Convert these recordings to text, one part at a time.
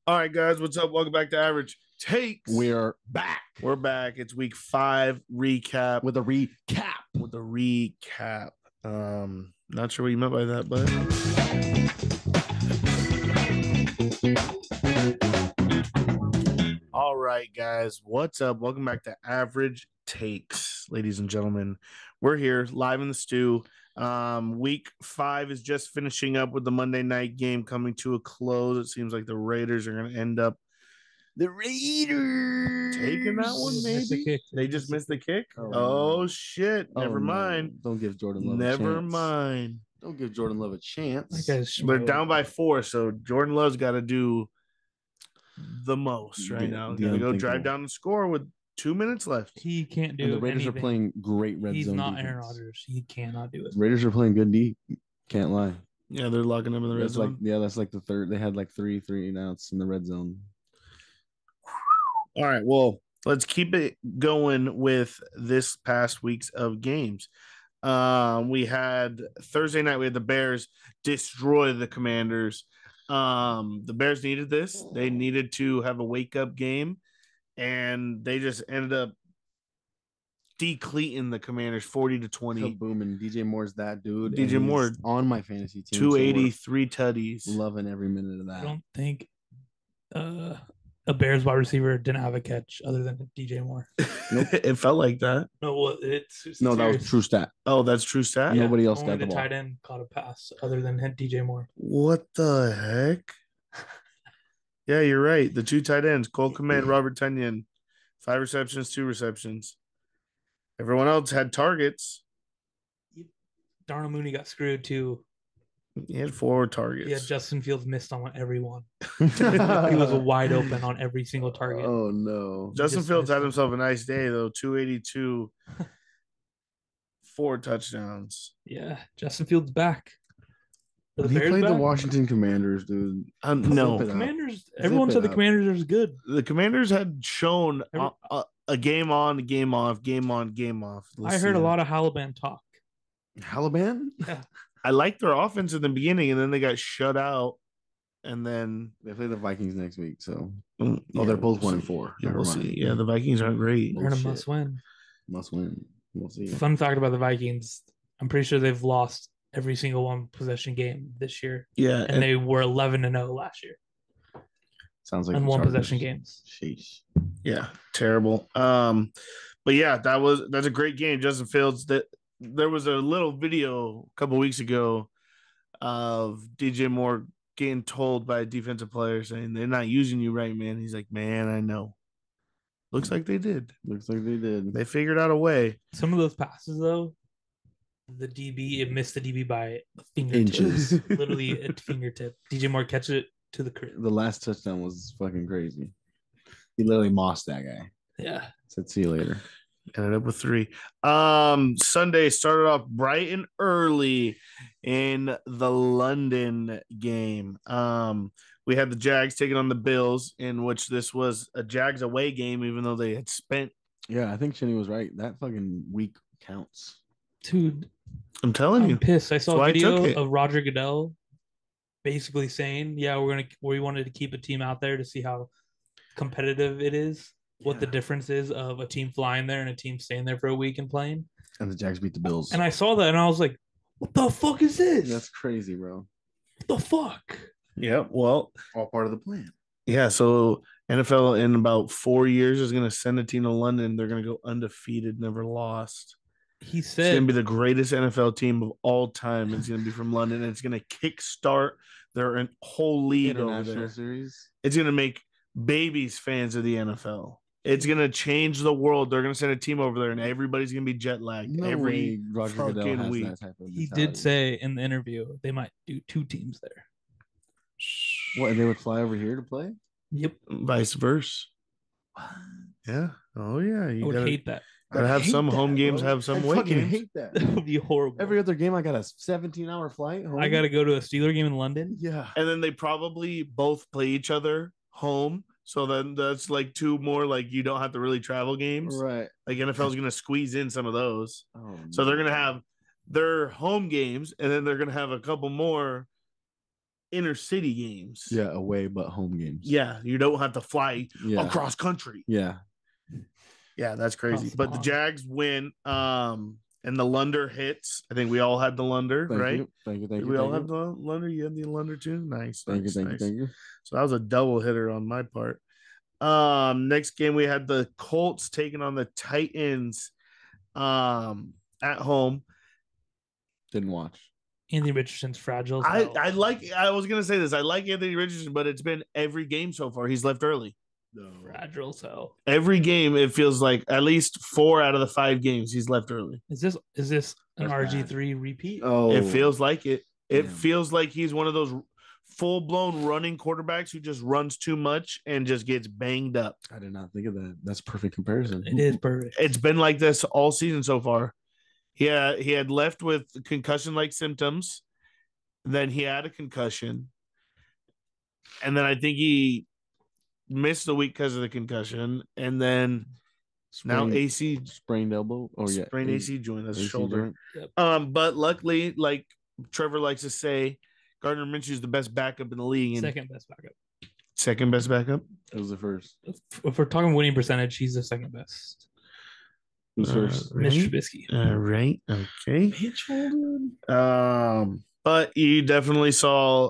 All right, guys, what's up? Welcome back to Average Takes. We're back We're back. It's week 5 recap with a recap. Not sure what you meant by that, but all right, guys, what's up? Welcome back to Average Takes, ladies and gentlemen. We're here live in the stew. Week 5 is just finishing up with the Monday night game coming to a close. It seems like the Raiders are going to end up The Raiders taking that one, maybe. They just missed the kick. Oh, no. shit. Never mind. No. Don't give Jordan Love Never a chance. mind. Don't give Jordan Love a chance. They're down by 4, so Jordan Love's got to do the most right now. Got to go drive down the score with 2 minutes left. He can't do it. And the Raiders anything. are playing great red He's zone. He's not defense. Aaron Rodgers. He cannot do it. Raiders are playing good deep. Can't lie. Yeah, they're locking him in the red zone. That's like the third. They had like three and outs in the red zone. All right, well, let's keep it going with this past week's of games. We had Thursday night, we had the Bears destroy the Commanders. The Bears needed this. They needed to have a wake-up game, and they just ended up decleating the Commanders 40-20. Boom, and DJ Moore's that dude. DJ Moore on my fantasy team. 283 tutties. Loving every minute of that. I don't think a Bears wide receiver didn't have a catch other than DJ Moore. Nope. It felt like that. No, that was true stat. Oh, that's true stat? Yeah, nobody else only got the the ball. tight end caught a pass other than DJ Moore. What the heck? Yeah, you're right. The 2 tight ends, Cole Kmet, Robert Tonyan, 5 receptions, 2 receptions. Everyone else had targets. Darnell Mooney got screwed too. He had 4 targets. Yeah, Justin Fields missed on every one. He was wide open on every single target. Oh, no. Justin Fields had himself a nice day, though. 282, 4 touchdowns. Yeah, Justin Fields back. He played the Washington Commanders, dude. No. Commanders. Everyone said the Commanders are good. The Commanders had shown a game on, game off, game on, game off. I heard a lot of Halaban talk. Halaban? Yeah. I liked their offense in the beginning, and then they got shut out. And then they play the Vikings next week. So, they're both 1-4. Yeah, we'll see. Yeah, the Vikings aren't great. They're in a must win. Must win. We'll see. Fun fact about the Vikings: I'm pretty sure they've lost every single one possession game this year. Yeah, and they were 11-0 last year. Sounds like in one possession games. Sheesh. Yeah, terrible. But yeah, that's a great game. Justin Fields. There was a little video a couple weeks ago of DJ Moore getting told by a defensive player saying they're not using you right, man. He's like, man, I know. Looks like they did. They figured out a way. Some of those passes, though, the DB, it missed the DB by a fingertip. Inches. Literally a fingertip. DJ Moore catch it to the crib. The last touchdown was fucking crazy. He literally mossed that guy. Yeah. Said, see you later. Ended up with 3. Sunday started off bright and early in the London game. We had the Jags taking on the Bills, in which this was a Jags away game, even though they had spent. Yeah, I think Shinny was right. That fucking week counts. Dude, I'm telling you. I'm pissed. I saw a video of Roger Goodell basically saying, yeah, we wanted to keep a team out there to see how competitive it is. What the difference is of a team flying there and a team staying there for a week and playing. And the Jags beat the Bills. And I saw that and I was like, what the fuck is this? That's crazy, bro. What the fuck? Yeah, well. All part of the plan. Yeah, so NFL in about 4 years is going to send a team to London. They're going to go undefeated, never lost. He said it's going to be the greatest NFL team of all time. It's going to be from London. And it's going to kickstart their whole league over there. Series. It's going to make babies fans of the NFL. It's going to change the world. They're going to send a team over there, and everybody's going to be jet lagged every fucking week. He did say in the interview they might do 2 teams there. What, they would fly over here to play? Yep. Vice versa. Yeah. Oh, yeah. I would hate that. Gotta have some home games, have some away games. I hate that. That would be horrible. Every other game, I got a 17-hour flight home. I got to go to a Steeler game in London. Yeah. And then they probably both play each other home. So then that's like 2 more, like you don't have to really travel games. Right. Like NFL is going to squeeze in some of those. Oh, so they're going to have their home games, and then they're going to have a couple more inner city games. Yeah, away but home games. Yeah, you don't have to fly Yeah. across country. Yeah. Yeah, that's crazy. Across the But the pond. Jags win. And the Lunder hits. I think we all had the Lunder, Thank right? you. Thank you. Thank Did you. we all Thank have you. the Lunder? You had the Lunder too? Nice. Thank you. Nice, Thank you. nice. Thank you. So that was a double hitter on my part. Next game we had the Colts taking on the Titans at home. Didn't watch. Anthony Richardson's fragile. I was gonna say this. I like Anthony Richardson, but it's been every game so far. He's left early. Fragile cell. Every game, it feels like at least 4 out of the 5 games he's left early. Is this an That's RG3 repeat? Oh, It feels like it. It Damn. feels like he's one of those full-blown running quarterbacks who just runs too much and just gets banged up. I did not think of that. That's a perfect comparison. It is perfect. It's been like this all season so far. He had left with concussion-like symptoms. Then he had a concussion. And then I think he missed a week because of the concussion. And then now AC sprained elbow. Oh yeah, sprained AC joint. That's AC shoulder. joint. But luckily, like Trevor likes to say, Gardner Minshew is the best backup in the league. And Second best backup. second best backup. It was the first. If we're talking winning percentage, he's the second best. Who's first? Mitch Right. Trubisky. Right. Okay. Mitch Holden. But you definitely saw.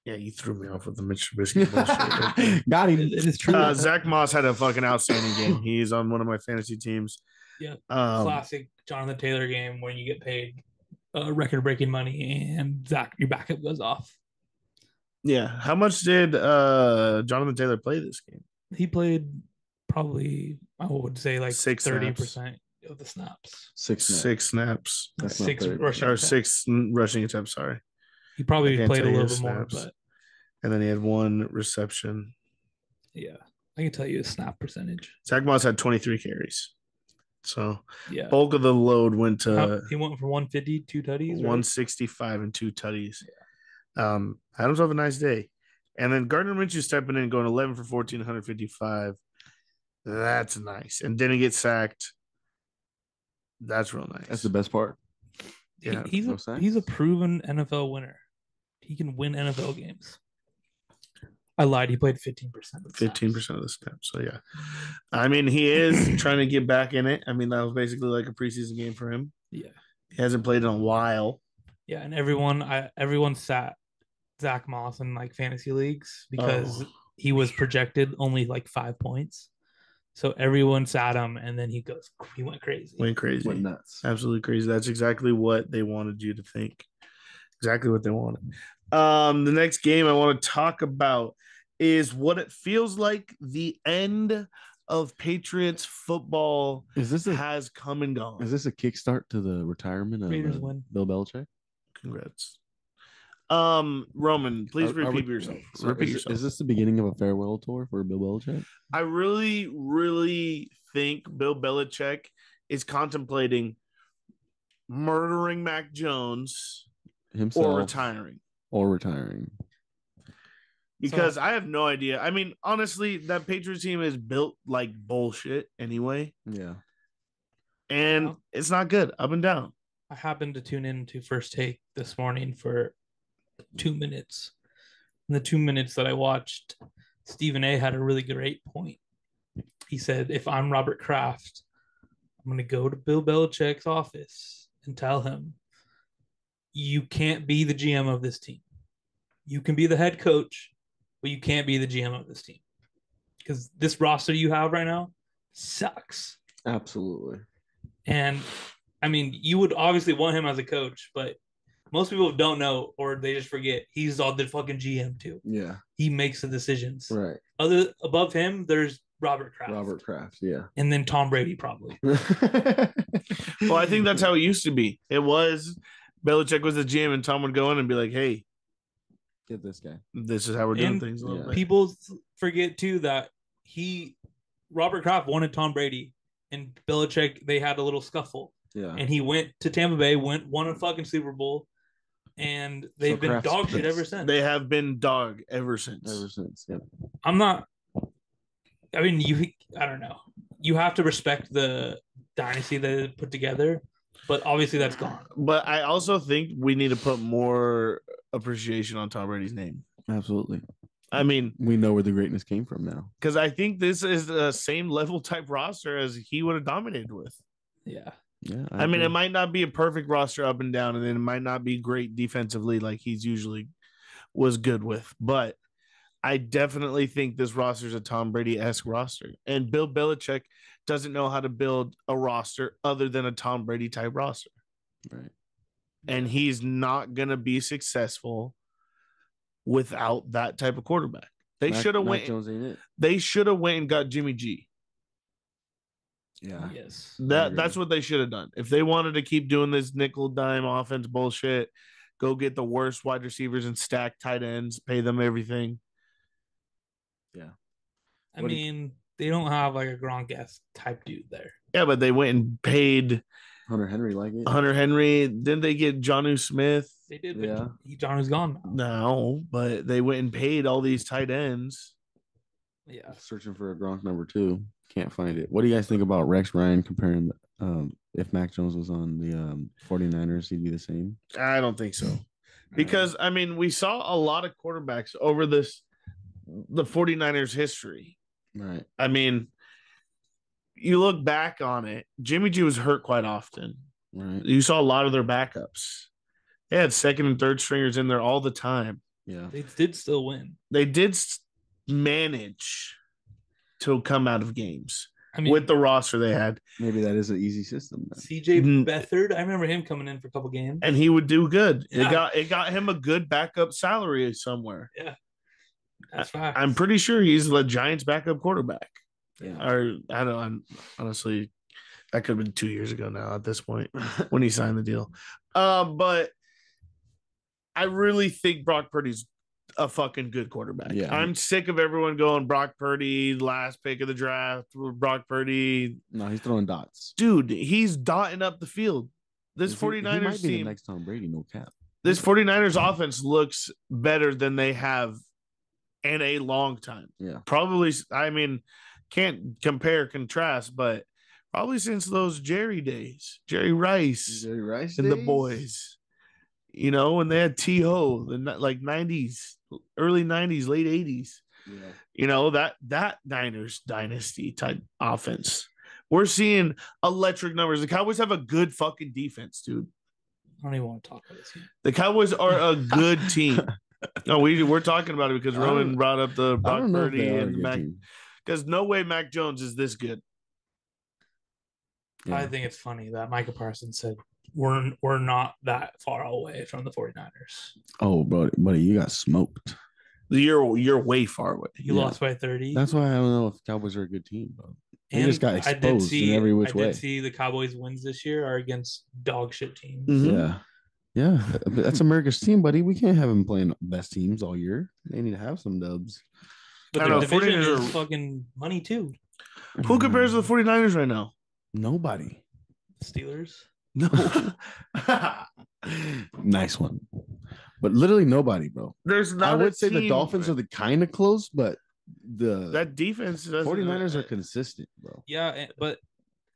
Yeah, you threw me off with the Mitch Trubisky bullshit. Got him. It is true. Zach Moss had a fucking outstanding game. He's on one of my fantasy teams. Yeah. Um, Classic Jonathan Taylor game when you get paid record-breaking money and your backup goes off. yeah. How much did Jonathan Taylor play this game? He played probably, I would say, like 6 30% of the snaps. 6 snaps. 6 snaps. That's not 6 30. rushing Or attempts. 6 rushing attempts. Sorry. He I probably can't played a tell you little his bit more, snaps. but And then he had 1 reception. yeah, I can tell you his snap percentage. Zach Moss had 23 carries. So Yeah. bulk of the load went to He went for 150, 2 tutties. Right? 165 and 2 tutties. Had himself a nice day. And then Gardner Minshew stepping in, going 11 for 14, 155. That's nice. And didn't get sacked. That's real nice. That's the best part. Yeah, he's no a sacks. he's a proven NFL winner. He can win NFL games. I lied. He played 15%. 15% of the snaps. So yeah. I mean, he is trying to get back in it. I mean, that was basically like a preseason game for him. Yeah. He hasn't played in a while. Yeah, and everyone sat Zach Moss in like fantasy leagues because he was projected only like 5 points. So everyone sat him, and then he went crazy. Went crazy. Went nuts. Absolutely crazy. That's exactly what they wanted you to think. Exactly what they wanted. The next game I want to talk about is what it feels like the end of Patriots football has come and gone. Is this a kickstart to the retirement of Raiders win. Bill Belichick? Congrats. Roman, please repeat yourself. Repeat yourself. Is this the beginning of a farewell tour for Bill Belichick? I really, really think Bill Belichick is contemplating murdering Mac Jones Himself or retiring. Because I have no idea. I mean, honestly, that Patriots team is built like bullshit anyway. Yeah. And it's not good up and down. I happened to tune in to First Take this morning for 2 minutes. In the 2 minutes that I watched, Stephen A had a really great point. He said, if I'm Robert Kraft, I'm going to go to Bill Belichick's office and tell him, you can't be the GM of this team. You can be the head coach, but you can't be the GM of this team. Because this roster you have right now sucks. Absolutely. And I mean, you would obviously want him as a coach, but most people don't know, or they just forget he's all the fucking GM too. Yeah. He makes the decisions. Right. Above him, there's Robert Kraft. Yeah. And then Tom Brady probably. Well, I think that's how it used to be. It was Belichick was the GM, and Tom would go in and be like, "Hey, get this guy. This is how we're doing And things." A little bit. People forget too that Robert Kraft wanted Tom Brady, and Belichick, they had a little scuffle. Yeah. And he went to Tampa Bay, won a fucking Super Bowl, and they've been Kraft's dog shit pissed. ever since. They have been dog ever since. Yeah. I'm not. I mean, I don't know. You have to respect the dynasty that they put together, but obviously that's gone. But I also think we need to put more appreciation on Tom Brady's name. Absolutely. I mean, We know where the greatness came from now. because I think this is the same level type roster as he would have dominated with. Yeah. Yeah. I mean, it might not be a perfect roster up and down, and then it might not be great defensively like he's usually was good with, but I definitely think this roster is a Tom Brady-esque roster. And Bill Belichick doesn't know how to build a roster other than a Tom Brady type roster. Right. And he's not going to be successful without that type of quarterback. They should have went. Jones ain't it. They should have went and got Jimmy G. Yeah. Yes. That's what they should have done. If they wanted to keep doing this nickel dime offense bullshit, go get the worst wide receivers and stack tight ends, pay them everything. Yeah. I mean, they don't have like a Gronkowski type dude there. Yeah, but they went and paid Hunter Henry like it. Hunter Henry. Then they get Jonnu Smith. They did, but Yeah. John's gone now. No, but they went and paid all these tight ends. Yeah. Searching for a Gronk number 2. Can't find it. What do you guys think about Rex Ryan comparing if Mac Jones was on the 49ers, he'd be the same? I don't think so. Because, I mean, we saw a lot of quarterbacks over the 49ers history. Right. I mean, you look back on it, Jimmy G was hurt quite often. Right. You saw a lot of their backups. They had second and third stringers in there all the time. Yeah. They did still win. They did manage to come out of games I mean, with the roster they had. Maybe that is an easy system then. CJ Beathard, I remember him coming in for a couple games. And he would do good. Yeah. It got him a good backup salary somewhere. Yeah. That's facts. I'm pretty sure he's the Giants' backup quarterback. Yeah. Or I don't honestly, that could have been 2 years ago now at this point when he signed the deal. But I really think Brock Purdy's a fucking good quarterback. Yeah. I'm sick of everyone going Brock Purdy, last pick of the draft, Brock Purdy. No, he's throwing dots. Dude, he's dotting up the field. This 49ers he might be team, the next Tom Brady, no cap. this 49ers offense looks better than they have in a long time. Yeah. Probably, I mean, can't compare, contrast, but probably since those Jerry days, Jerry Rice and the boys, you know, when they had T.O., like 90s, early 90s, late 80s, Yeah. you know, that Niners dynasty type offense. We're seeing electric numbers. The Cowboys have a good fucking defense, dude. I don't even want to talk about this game. The Cowboys are a good team. No, we're talking about it because Rowan brought up the Brock Purdy and Mac. Because no way Mac Jones is this good. Yeah. I think it's funny that Micah Parsons said we're not that far away from the 49ers. Oh, buddy, you got smoked. You're way far away. You lost by 30. That's why I don't know if Cowboys are a good team, bro. They And just got exposed in every which way. I did see the Cowboys wins this year are against dog shit teams. Mm-hmm. Yeah. Yeah. That's America's team, buddy. We can't have them playing best teams all year. They need to have some dubs. But the division is fucking money too. Who compares to the 49ers right now? Nobody. Steelers? No. Nice one. But literally nobody, bro. There's not. I would say the Dolphins are the kind of close, but that defense 49ers are consistent, bro. Yeah, but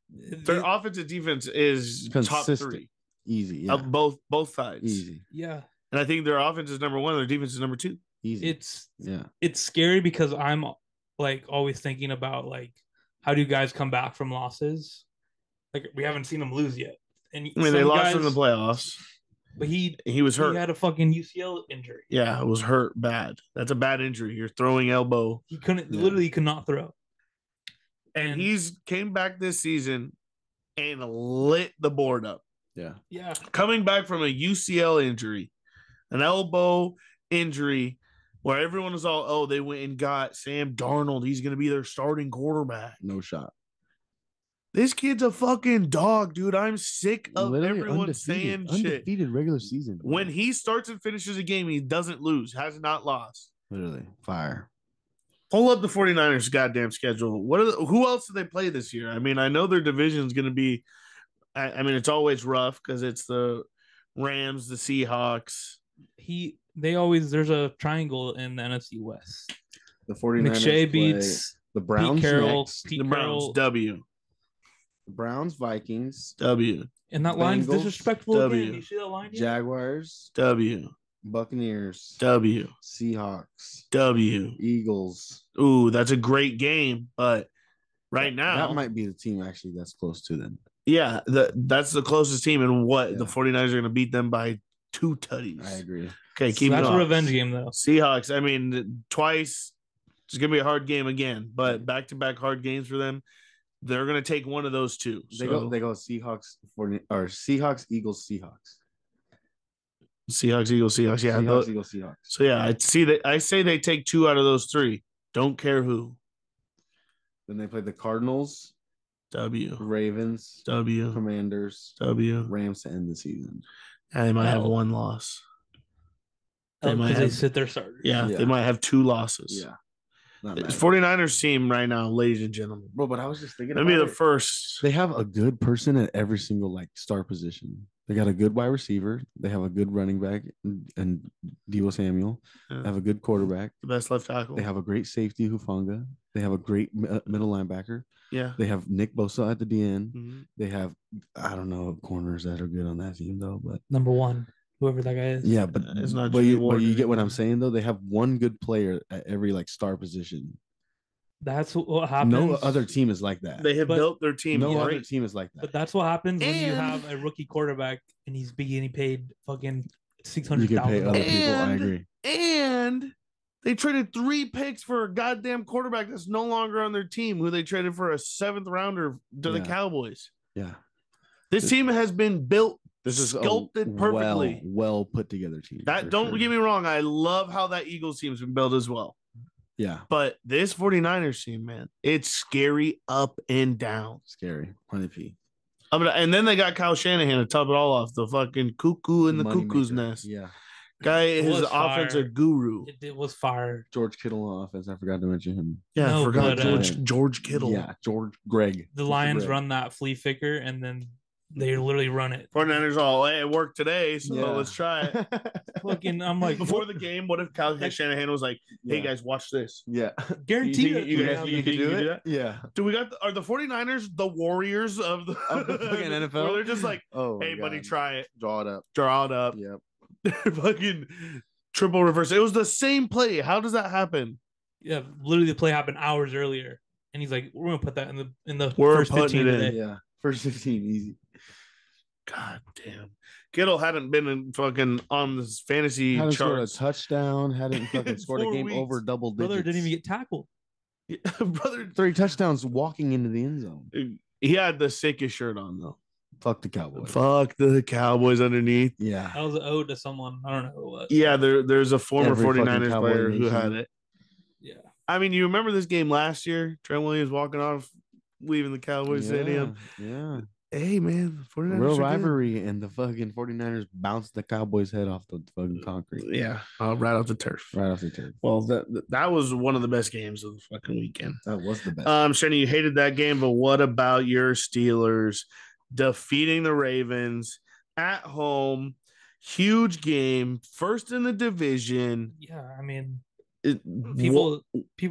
their offensive defense is consistent. Top 3. Easy. Yeah. Of both sides. Easy. Yeah. And I think their offense is number 1, their defense is number 2. Easy. It's scary because I'm like always thinking about like how do you guys come back from losses? Like we haven't seen them lose yet. And I mean, they lost in the playoffs. But he was hurt. He had a fucking UCL injury. Yeah, it was hurt bad. That's a bad injury. You're throwing elbow. He literally could not throw. And he's came back this season and lit the board up. Yeah. Yeah. Coming back from a UCL injury, an elbow injury, where everyone was all, oh, they went and got Sam Darnold. He's going to be their starting quarterback. No shot. This kid's a fucking dog, dude. I'm sick of literally everyone saying shit. Undefeated regular season. When he starts and finishes a game, he doesn't lose, has not lost. Literally. Fire. Pull up the 49ers goddamn schedule. Who else do they play this year? I mean, I know their division is going to be, I mean, it's always rough because it's the Rams, the Seahawks. There's a triangle in the NFC West. The 49ers McShay beats the Browns. Pete Carroll. The Browns, W. The Browns, Vikings, W. And that line's Bengals, disrespectful W. again. You see that line? Jaguars, W. Buccaneers, W. Seahawks, W. Eagles. Ooh, that's a great game, but right now that might be the team actually that's close to them. Yeah, that's the closest team, and what the Yeah. 49ers are going to beat them by 2 tutties. I agree. Okay, So keep that's a going. revenge game, though. Seahawks, I mean, twice. It's going to be a hard game again, but back-to-back hard games for them. They're going to take one of those two. They go Seahawks, Seahawks, Eagles, Seahawks. Seahawks, Eagles, Seahawks. Yeah, Seahawks, Eagles, Seahawks. So yeah, I say they take 2 out of those 3. Don't care who. Then they play the Cardinals, W. Ravens, W. Commanders, W. Rams to end the season. And they might have L. 1 loss. Because they sit their starters. Yeah, they might have 2 losses. Yeah. It's 49ers team right now, ladies and gentlemen. Bro, but I was just thinking Maybe about the first. They have a good person at every single like star position. They got a good wide receiver. They have a good running back and Deebo Samuel. Yeah. They have a good quarterback. The best left tackle. They have a great safety, Hufanga. They have a great middle linebacker. Yeah. They have Nick Bosa at the DN. Mm-hmm. They have, I don't know, corners that are good on that team though, but number 1, whoever that guy is. yeah, but it's not. But you get what I'm saying though. They have one good player at every like star position. That's what happens. No other team is like that. They have built their team. No great. other team is like that. But that's what happens when you have a rookie quarterback and he's getting paid fucking $600,000. You can pay other people. I agree. And they traded 3 picks for a goddamn quarterback that's no longer on their team, who they traded for a 7th rounder to the Cowboys. Yeah. This team has been built. This is sculpted perfectly. Well put together team. Don't get me wrong. I love how that Eagles team's been built as well. Yeah. But this 49ers team, man, it's scary up and down. Scary. 100p. And then they got Kyle Shanahan to top it all off. The fucking cuckoo in the Money cuckoo's maker. nest. Yeah. Guy is was offensive fire. guru. It was fire. George Kittle on offense. I forgot to mention him. Yeah, No, I forgot but, George Kittle. Yeah, Greg. The Lions run that flea flicker and then they literally run it. 49ers all, hey, it worked today, so Yeah. let's try it. Fucking, I'm like, Before the game, what if Kyle Shanahan was like, hey, Yeah. guys, watch this? Yeah. guarantee You guys You can do it? Yeah. Do we got are the 49ers the warriors of the fucking NFL? Where they're just like, Oh, hey, buddy, God. try it. Draw it up. Draw it up. Yep. Fucking triple reverse. It was the same play. How does that happen? Yeah, literally the play happened hours earlier. And he's like, we're gonna put that in the We're first putting 15 it in. today. Yeah. First 15, easy. God damn. Kittle hadn't been in fucking on this fantasy Hadn't scored a charts. touchdown. Hadn't fucking scored a 4 game weeks. over double digits. Brother didn't even get tackled. Brother, 3 touchdowns walking into the end zone. he had the sickest shirt on though. Fuck the Cowboys. Fuck the Cowboys underneath. Yeah. That was an ode to someone. I don't know who it was. Yeah, there's a former Every fucking 49ers Cowboy player who nation. had it. Yeah. I mean, you remember this game last year? Trent Williams walking off, leaving the Cowboys Stadium. Yeah. Hey, man, 49ers Real are good. rivalry, and the fucking 49ers bounced the Cowboys' head off the fucking concrete. Yeah, right off the turf. Right off the turf. Well, that was one of the best games of the fucking weekend. That was the best. Shani, you hated that game, but what about your Steelers defeating the Ravens at home? Huge game, first in the division. Yeah, I mean, It- people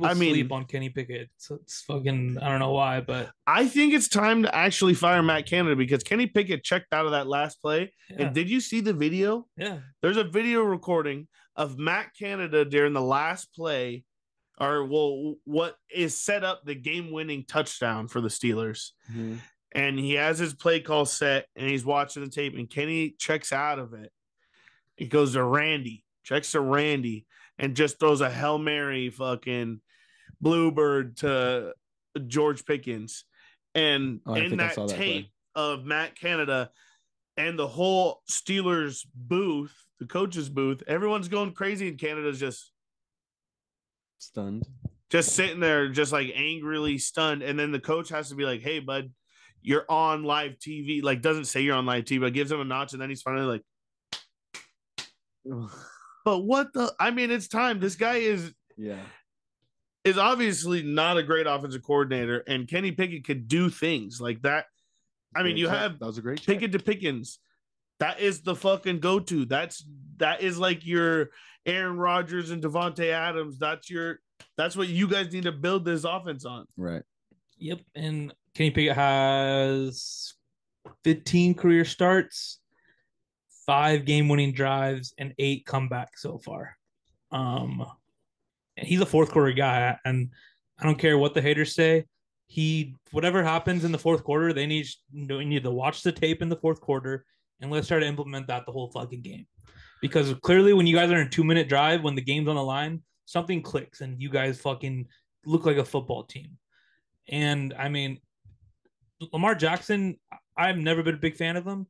I mean- sleep on Kenny Pickett. So it's fucking, I don't know why, but I think it's time to actually fire Matt Canada because Kenny Pickett checked out of that last play. yeah, And did you see the video? yeah. There's a video recording of Matt Canada during the last play, or what is set up the game-winning touchdown for the Steelers. Mhm. And he has his play call set, and he's watching the tape, and Kenny checks out of it. He goes to Randy, checks to Randy, and just throws a Hail Mary fucking bluebird to George Pickens. And Oh, I in think I that saw that play. tape of Matt Canada and the whole Steelers booth, the coach's booth, everyone's going crazy, and Canada's just Stunned. sitting there, just like angrily stunned. And then the coach has to be like, hey, bud, you're on live TV. Like, doesn't say you're on live TV, but gives him a notch. And then he's finally like, but what the? I mean, it's time. This guy is Yeah. obviously not a great offensive coordinator, and Kenny Pickett could do things like that. I mean, Great you check. have that was a great check. Pickett to Pickens. That is the fucking go-to. That is like your Aaron Rodgers and Devontae Adams. That's what you guys need to build this offense on. Right. Yep. And Kenny Pickett has 15 career starts, 5 game-winning drives and 8 comebacks so far. And he's a fourth quarter guy, and I don't care what the haters say. Whatever happens in the fourth quarter, they need to watch the tape in the fourth quarter, and let's try to implement that the whole fucking game. Because clearly, when you guys are in a 2-minute drive, when the game's on the line, something clicks, and you guys fucking look like a football team. And I mean, Lamar Jackson, I've never been a big fan of him.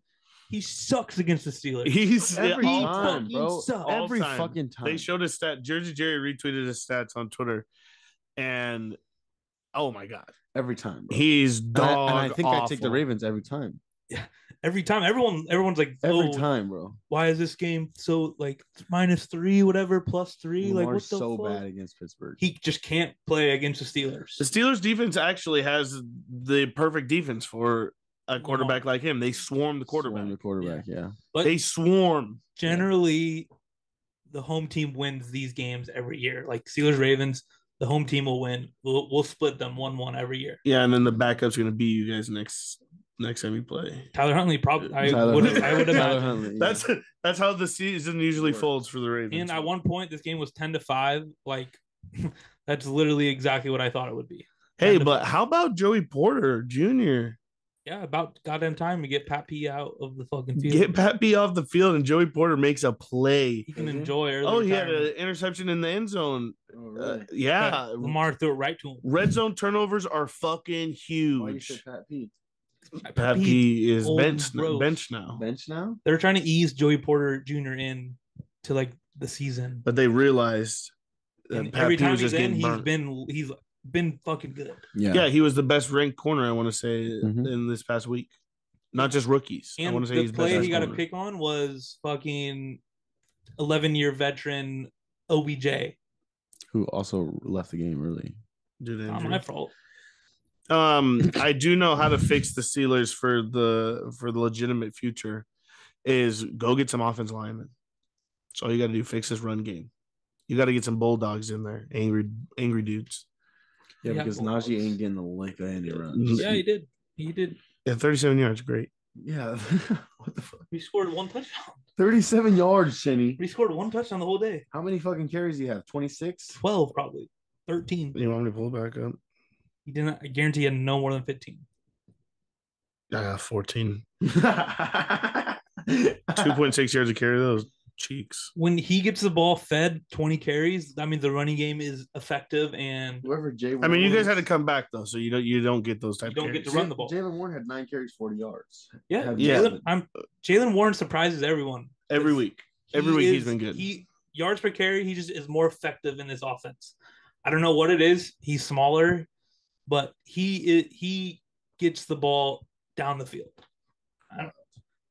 He sucks against the Steelers. He's Every all time, bro. sucks. Every time. fucking time. They showed his stat. Jersey Jerry retweeted his stats on Twitter, and oh my god, Every time, bro. he's dog. And I think awful. I take the Ravens every time. Yeah, every time. Everyone's like, Every time, bro. Why is this game so like -3, whatever, +3? Like, what the so fuck? bad against Pittsburgh. He just can't play against the Steelers. The Steelers defense actually has the perfect defense for a quarterback like him. They swarm the quarterback. Yeah. But They swarm. generally, the home team wins these games every year. Like Steelers, Ravens, the home team will win. We'll split them 1-1 every year. Yeah, and then the backup's going to beat you guys next time you play. Tyler Huntley probably. I Tyler would Huntley. imagine. Huntley, yeah. That's how the season usually folds for the Ravens. And at one point, this game was 10-5. Like, that's literally exactly what I thought it would be. Hey, but how about Joey Porter Jr.? Yeah, about goddamn time to get Pat P out of the fucking field. Get Pat B off the field, and Joey Porter makes a play. He can enjoy early. Oh, he had retirement. an interception in the end zone. Oh, really? Yeah. Lamar threw it right to him. Red zone turnovers are fucking Why you say huge. Pat Pete? Pat P is old bench gross. now. Bench now? They're trying to ease Joey Porter Jr. in to like the season. But they realized that And Pat every P time was he's just in, getting burnt. he's been fucking good. Yeah, he was the best ranked corner, I want to say, Mhm. in this past week. Not just rookies. I And want to say the he's play best he got a corner. pick on was fucking 11-year veteran OBJ. Who also left the game early. Due to Not injury. my fault. I do know how to fix the Steelers for the legitimate future is go get some offensive linemen. That's all you got to do. Fix this run game. You got to get some bulldogs in there, angry dudes. Yeah, Yeah, because Bulldogs. Najee ain't getting the lick of any runs. Yeah, he did. He did. Yeah, 37 yards, great. Yeah. What the fuck? We scored 1 touchdown. 37 yards, Shenny. We scored 1 touchdown the whole day. How many fucking carries do you have? 26? 12 probably. 13. You want me to pull it back up? He didn't. I guarantee he had no more than 15. 14. 2.6 yards a carry. Those cheeks. When he gets the ball fed 20 carries, that means the running game is effective and Whoever Jay I mean, you guys had to come back though, so you don't get those type. You don't of get carries. to run the ball. Jalen Warren had 9 carries, 40 yards. yeah. Yeah. Jalen Warren surprises everyone. every week. Every week he's been good. Yards per carry, he just is more effective in this offense. I don't know what it is. He's smaller, but he gets the ball down the field.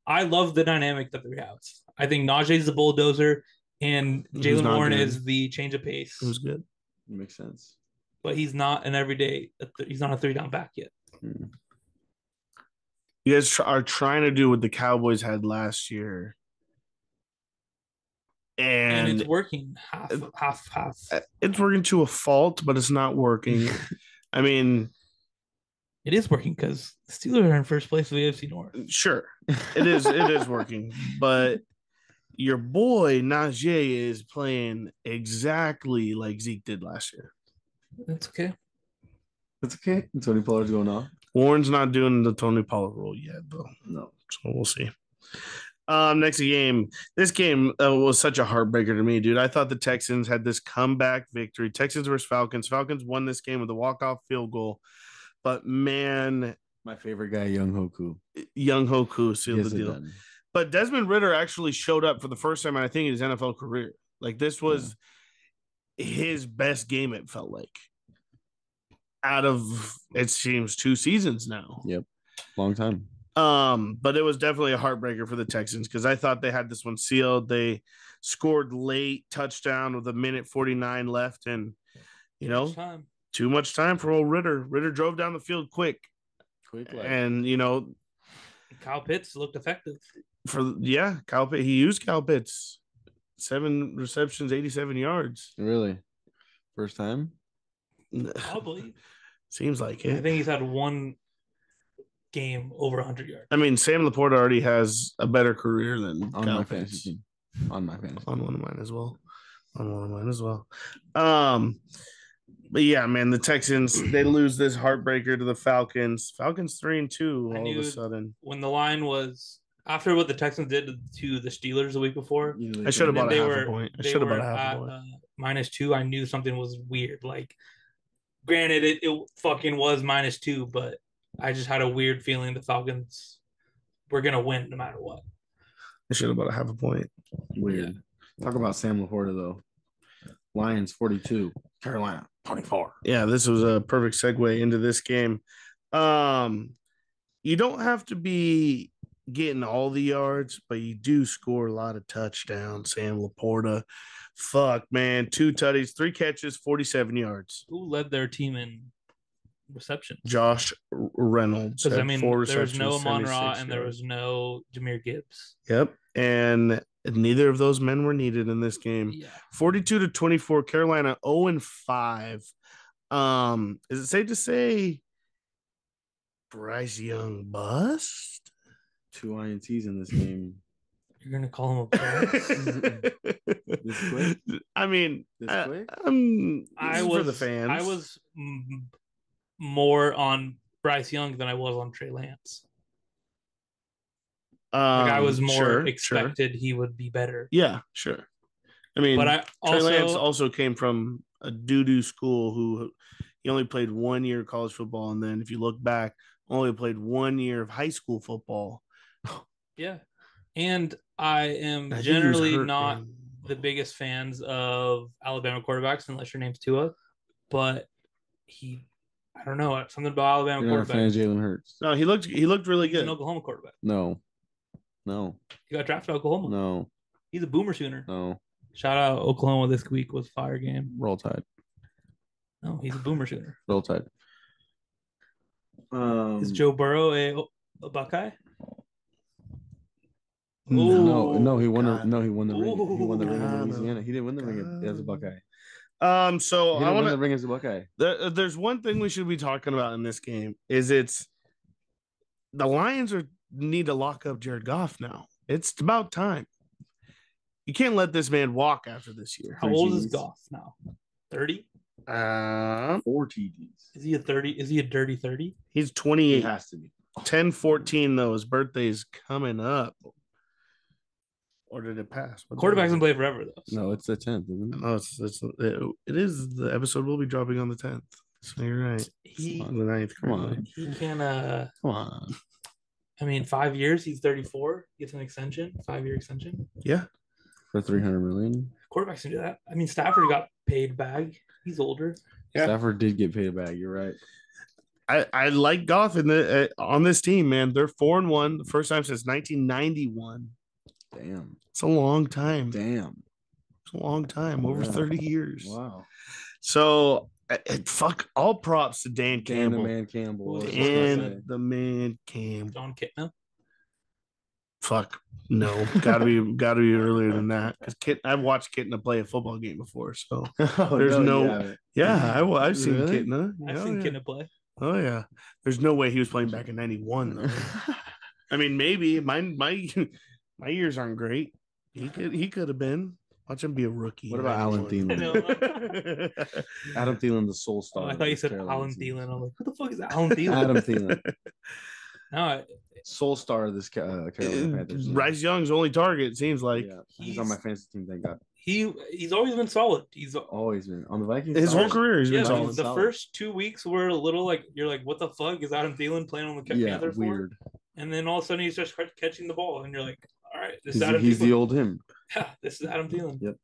I love the dynamic that they have. I think Najee's the bulldozer, and Who's Jalen not Warren good. is the change of pace. It was good. Makes sense. But he's not an everyday. He's not a 3-down back yet. You guys are trying to do what the Cowboys had last year, And and it's working half. it's working to a fault, but it's not working. I mean, It is working because the Steelers are in first place of the AFC North. sure, it is. It is working, but your boy Najee is playing exactly like Zeke did last year. That's okay. That's okay. Tony Pollard's going off. Warren's not doing the Tony Pollard role yet, though. No. So we'll see. Next game. This game was such a heartbreaker to me, dude. I thought the Texans had this comeback victory. Texans versus Falcons. Falcons won this game with a walk-off field goal. But, man, My favorite guy, Young Hoku. Young Hoku sealed Gets the it deal. done. But Desmond Ritter actually showed up for the first time, I think, in his NFL career. Like, this was his best game, it felt like. Out of, it seems, 2 seasons now. Yep. Long time. But it was definitely a heartbreaker for the Texans because I thought they had this one sealed. They scored late touchdown with 1:49 left, and Time. too much time for old Ritter. Ritter drove down the field quick, Quick and Kyle Pitts looked effective. Kyle Pitts, he used Kyle Pitts, 7 receptions, 87 yards. Really? First time? Probably. Seems like I it. think he's had one game over 100 yards. I mean, Sam Laporta already has a better career than on Kyle my Pitts. fantasy team. On my fantasy. On one of mine as well. On one of mine as well. But yeah, man, the Texans, they lose this heartbreaker to the Falcons. Falcons 3-2 all of a sudden. When the line was after what the Texans did to the Steelers the week before, I should have bought they half were a point. I they should have were bought a half a at point. -2. I knew something was weird. Like, granted, it fucking was -2, but I just had a weird feeling the Falcons were gonna win no matter what. I should have bought a half a point. Weird. Talk about Sam Laporta though. Lions 42, Carolina 24. Yeah, this was a perfect segue into this game. You don't have to be getting all the yards, but you do score a lot of touchdowns. Sam Laporta, fuck, man, 2 tutties, 3 catches, 47 yards. Who led their team in receptions? Josh Reynolds. Because I had mean, 4 there was receptions, no Amon Ra 76 and there yards. was no Jahmyr Gibbs. Yep, and neither of those men were needed in this game. Yeah. 42-24, Carolina 0-5. Is it safe to say Bryce Young bust? 2 INTs in this game. You're gonna call him a bust? This quick? I mean, This quick? I for was the fans. I was more on Bryce Young than I was on Trey Lance. Like, I was more expected he would be better. Yeah, sure. I mean, But I Trey Lance also also came from a doo-doo school who he only played 1 year of college football, and then if you look back, only played 1 year of high school football. yeah, and I am I think he was generally hurt, not man. the biggest fans of Alabama quarterbacks unless your name's Tua, but I don't know, something about Alabama You're not a fan of quarterbacks. Jalen Hurts. No, he looked really He's an good. Oklahoma quarterback. No. He got drafted to Oklahoma. No. He's a boomer sooner. No. Shout out Oklahoma this week was fire game. Roll Tide. No, he's a boomer sooner. Roll Tide. Is Joe Burrow a Buckeye? No, he won. God. He won the ring. He won the ring God. in Louisiana. He didn't win the ring as a Buckeye. So He I didn't want win the to. ring as a Buckeye. There's one thing we should be talking about in this game is the Lions need to lock up Jared Goff now. It's about time. You can't let this man walk after this year. How old is TDs. Goff now? 30? 4 TDs. Is he a 30? Is he a dirty 30? He's He 28. has to be. 10-14 though. His birthday's coming up. Or did it pass? Quarterbacks can play forever though. No, it's the 10th, isn't it? No, it is. The episode will be dropping on the 10th. So you're right. He On the 9th. Come on. currently. he can Come on. I mean 5 years, he's 34, gets an extension, 5-year extension. Yeah. For $300 million. Quarterbacks can do that. I mean Stafford got paid back. He's older. Yeah. Stafford did get paid back. You're right. I like Goff in on this team, man. They're 4-1, the first time since 1991. Damn. It's a long time. Damn. It's a long time, over Yeah. 30 years. Wow. So, fuck, all props to Dan Dan the Campbell. man Campbell. Dan the man Campbell. John Kitna. Fuck, no, gotta be earlier than that. Because I've watched Kitna play a football game before, so There's no- yeah, I've seen Really? Kitna. I've Oh, seen yeah. Kitna play. Oh yeah, there's no way he was playing back in '91 though. I mean, maybe my years aren't great. He could have been. Watch him be a rookie. What about Alan Thielen? Thielen? Adam Thielen, the soul Oh, star. I thought you of said Carolina Alan team. Thielen. I'm like, who the fuck is Alan Thielen? Adam Thielen, No, soul star of this Carolina Panthers. team. Bryce Young's only target, it seems like. Yeah, he's on my fantasy team. Thank God. he's always been solid. He's Always been on the Vikings. His whole solid. career he's yeah. been solid. solid. The Solid. first 2 weeks were a little like you're like, what the fuck is Adam Thielen playing on the Yeah, Panthers for? weird. And then all of a sudden he's just catching the ball, and you're like, all right, this is He's, Adam he's Thielen. the old him. Yeah, this is Adam Thielen. Yep.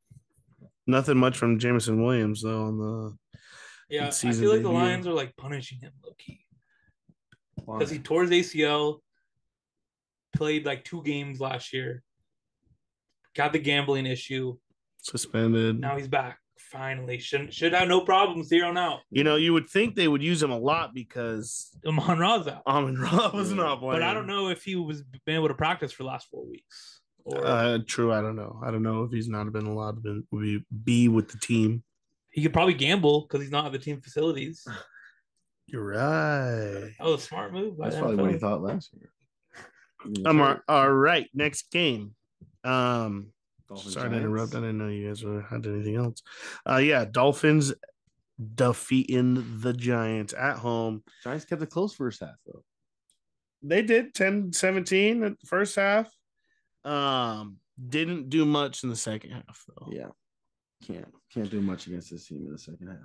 Nothing much from Jameson Williams though on the Yeah, I season feel like the debut. Lions are like punishing him low key Why? because he tore his ACL, played like 2 games last year, got the gambling issue. suspended. Now he's back finally. Should have no problems here on out. You know, you would think they would use him a lot because Amon Ra's out, Amon Ra was Yeah. not playing. but I don't know if he was been able to practice for the last 4 weeks. True, I don't know. I don't know if he's not been allowed to be with the team. He could probably gamble because he's not at the team facilities. You're right. Oh, smart move. That's probably what he thought last year. All right. Next game. Dolphins, Sorry to Giants. interrupt. I didn't know you guys had anything else. Yeah, Dolphins defeating the Giants at home. Giants kept it close first half though. They did 10-17 at the first half. Didn't do much in the second half though. Yeah, can't do much against this team in the second half.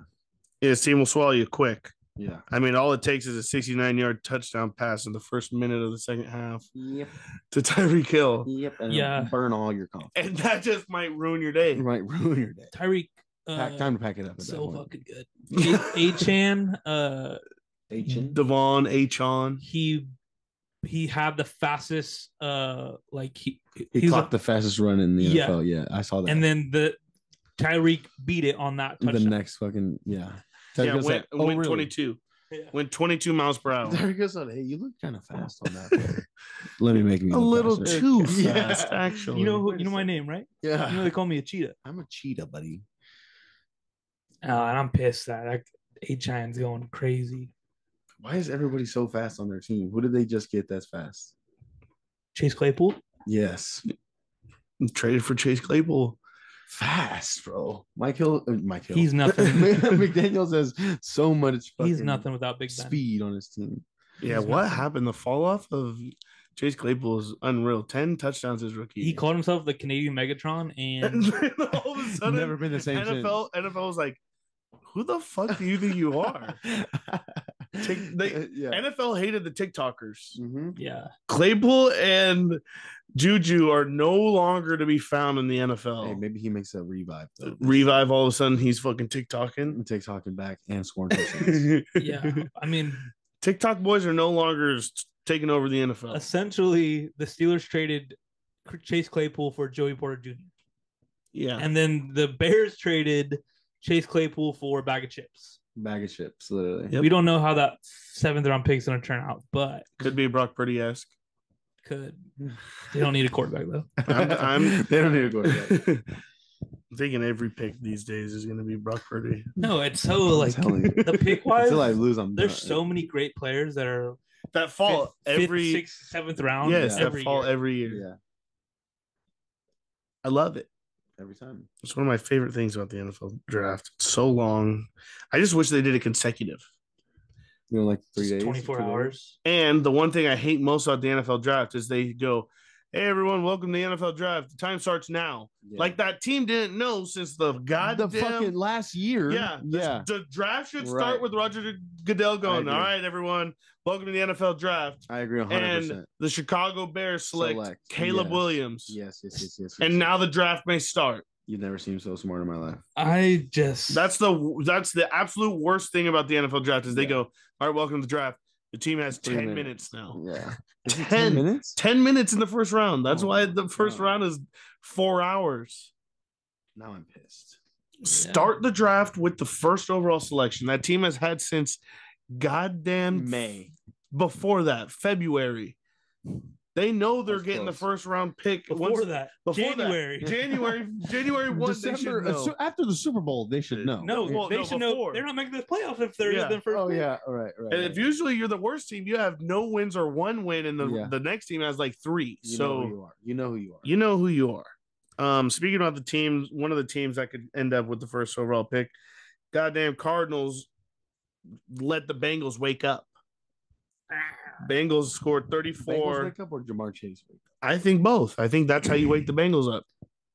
Yeah, this team will swallow you quick. Yeah, I mean, all it takes is a 69-yard touchdown pass in the first minute of the second half. Yep. To Tyreek Hill. Yep. And Yeah. burn all your confidence. And that just might ruin your day. It might ruin your day. Tyreek. Time to pack it up. At So that point. fucking good. Achan. Achan. Devon Achon. He had the fastest. He he's clocked the fastest run in the Yeah. NFL. Yeah, I saw that. and then the Tyreek beat it on that touchdown. the next fucking Yeah, Tyreek went really? 22. Yeah. Went 22 miles per hour. Tyreek said, "Hey, you look kind of fast on that play." Let me make me A look little faster. too Yeah. fast, actually. You know Wait a my second. name, right? Yeah, You know they call me a cheetah. I'm a cheetah, buddy. And I'm pissed that Achan's going crazy. Why is everybody so fast on their team? Who did they just get that's fast? Chase Claypool. Yes, Traded for Chase Claypool. fast, bro. Mike Hill. He's nothing. McDaniels has so much. He's nothing without Big Ben. speed on his team. Yeah, He's what nothing. happened? The fall off of Chase Claypool is unreal. 10 touchdowns his rookie. He called himself the Canadian Megatron, and and then all of a sudden, Never been the same NFL was like, who the fuck do you think you are? Yeah. NFL hated the TikTokers. Mhm. yeah, Claypool and Juju are no longer to be found in the Hey, NFL. maybe he makes a revive though. Revive, all of a sudden, he's fucking TikToking. And takes Hawking back and scoring touchdowns. yeah. I mean, TikTok boys are no longer taking over the NFL. essentially, the Steelers traded Chase Claypool for Joey Porter Jr. Yeah. And then the Bears traded Chase Claypool for a bag of chips. Bag of chips, literally. Yep. We don't know how that 7th-round pick is going to turn out, but Could be Brock Purdy-esque. could. They don't need a quarterback though. I'm- they don't need to go to that. I'm thinking every pick these days is going to be Brock Purdy. No, it's so like telling you. the pick wise. Until I lose, I'm There's done. so many great players that are That fall, fifth, every 6th, 7th round. yes, every that fall year. every year. Yeah, I love it. every time. It's one of my favorite things about the NFL draft. It's so long. I just wish they did it consecutive. You know, like 3 Just days, 24 2 days? hours. And the one thing I hate most about the NFL draft is they go, "Hey everyone, welcome to the NFL draft. The time starts now." Yeah. Like that team didn't know since the goddamn the fucking last year. yeah. yeah. The draft should start Right. with Roger Goodell going, agree. "All right, everyone, welcome to the NFL draft." I agree 100%. And the Chicago Bears select Caleb yes. Williams. Yes. And now the draft may start. You've never seemed so smart in my life. I just That's the absolute worst thing about the NFL draft is they Yeah. go, "All right, welcome to the draft." The team has 3 10 minutes. minutes now. Yeah. Is it 10 minutes? 10 minutes in the first round. That's Oh why my the first God. round is 4 hours. Now I'm pissed. Start the draft with the first overall selection. That team has had since goddamn May. before that, February. They know they're That's getting close. the first round pick. before that. before that. January. January 1, they should know. After the Super Bowl, they should know. No, Well, they no, should know before. they're not making the playoffs if they're Yeah. the first. Oh pick. yeah, all right. And if usually you're the worst team, you have no wins or one win, and Yeah. the next team has like 3. You know So who you are. You know who you are. you know who you are. Speaking about the teams, one of the teams that could end up with the first overall pick, goddamn Cardinals let the Bengals wake up. Bengals scored Bengals 34. wake up or Jamar Chase wake up? I think both. I think that's how you wake the Bengals up.